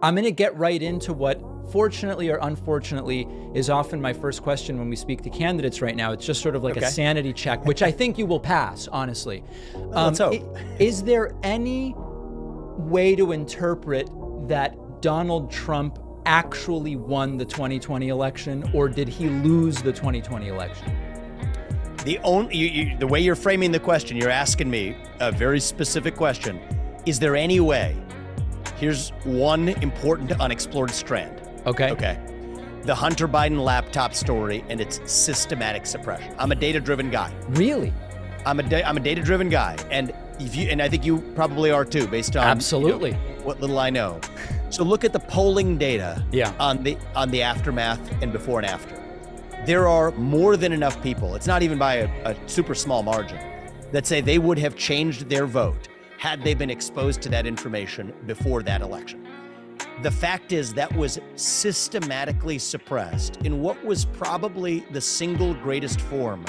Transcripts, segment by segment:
I'm going to get right into what, fortunately or unfortunately, is often my first question when we speak to candidates right now. It's just sort of like a sanity check, which I think you will pass, honestly. Let's hope. Is there any way to interpret that Donald Trump actually won the 2020 election, or did he lose the 2020 election? The way you're framing the question, you're asking me a very specific question. Is there any way? Here's one important unexplored strand. Okay. The Hunter Biden laptop story and its systematic suppression. I'm a data-driven guy. Really? I'm a data-driven guy, and I think you probably are too, based on absolutely what little I know. So look at the polling data on the aftermath and before and after. There are more than enough people, it's not even by a super small margin, that say they would have changed their vote had they been exposed to that information before that election. The fact is that was systematically suppressed in what was probably the single greatest form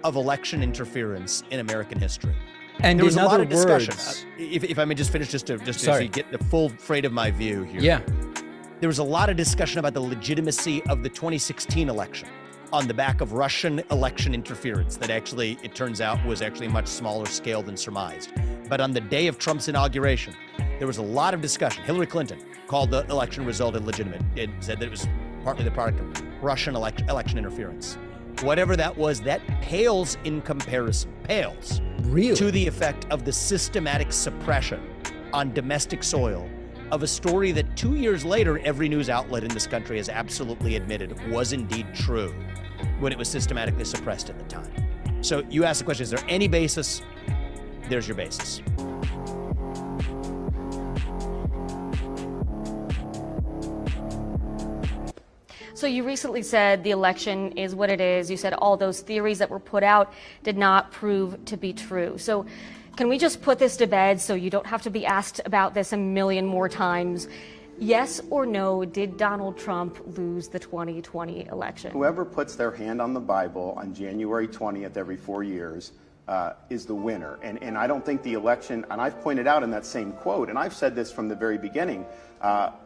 of election interference in American history. And there was a lot of discussion. Words, if I may just finish, just so you get the full freight of my view here. Yeah. There was a lot of discussion about the legitimacy of the 2016 election on the back of Russian election interference that actually, it turns out, was actually much smaller scale than surmised. But on the day of Trump's inauguration, there was a lot of discussion. Hillary Clinton called the election result illegitimate. It said that it was partly the product of Russian election interference. Whatever that was, that pales in comparison, really? To the effect of the systematic suppression on domestic soil of a story that 2 years later, every news outlet in this country has absolutely admitted was indeed true when it was systematically suppressed at the time. So you asked the question, is there any basis? There's your basis. So you recently said the election is what it is. You said all those theories that were put out did not prove to be true. So can we just put this to bed so you don't have to be asked about this a million more times? Yes or no, did Donald Trump lose the 2020 election? Whoever puts their hand on the Bible on January 20th every 4 years is the winner. And I don't think the election, and I've pointed out in that same quote, and I've said this from the very beginning,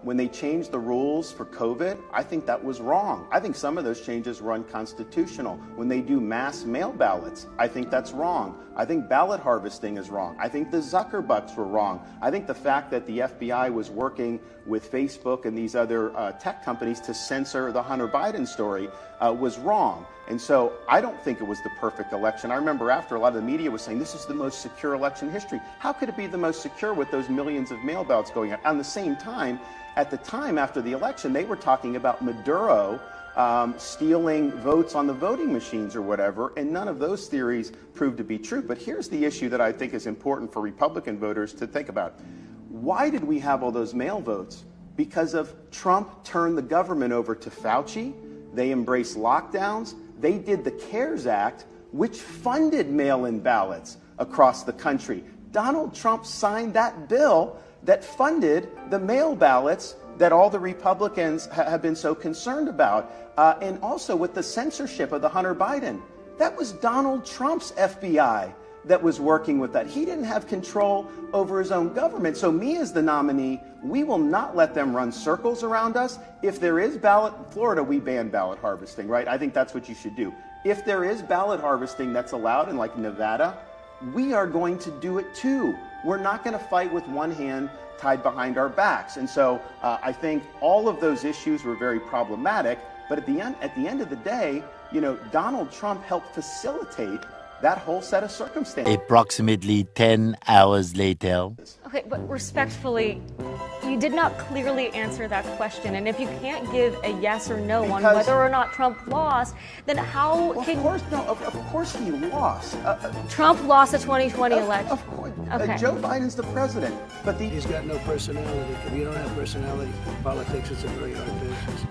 when they changed the rules for COVID, I think that was wrong. I think some of those changes were unconstitutional. When they do mass mail ballots, I think that's wrong. I think ballot harvesting is wrong. I think the Zuckerbucks were wrong. I think the fact that the FBI was working with Facebook and these other tech companies to censor the Hunter Biden story was wrong. And so I don't think it was the perfect election. I remember after a lot of the media was saying this is the most secure election in history. How could it be the most secure with those millions of mail ballots going out? At the same time, at the time after the election, they were talking about Maduro stealing votes on the voting machines or whatever, and none of those theories proved to be true. But here's the issue that I think is important for Republican voters to think about. Why did we have all those mail votes? Because of Trump turned the government over to Fauci. They embraced lockdowns. They did the CARES Act, which funded mail-in ballots across the country. Donald Trump signed that bill that funded the mail ballots that all the Republicans have been so concerned about. And also with the censorship of the Hunter Biden. That was Donald Trump's FBI that was working with that. He didn't have control over his own government. So me as the nominee, we will not let them run circles around us. If there is ballot, Florida, we ban ballot harvesting, right? I think that's what you should do. If there is ballot harvesting that's allowed in like Nevada, we are going to do it too. We're not going to fight with one hand tied behind our backs. And so I think all of those issues were very problematic. But at the end of the day, you know, Donald Trump helped facilitate that whole set of circumstances. Approximately 10 hours later. Okay, but respectfully, you did not clearly answer that question. And if you can't give a yes or no on whether or not Trump lost, then how can... Of course he lost. Trump lost the 2020 election. Of course. Okay. Joe Biden's the president. But he's got no personality. If you don't have personality, politics is a very hard business.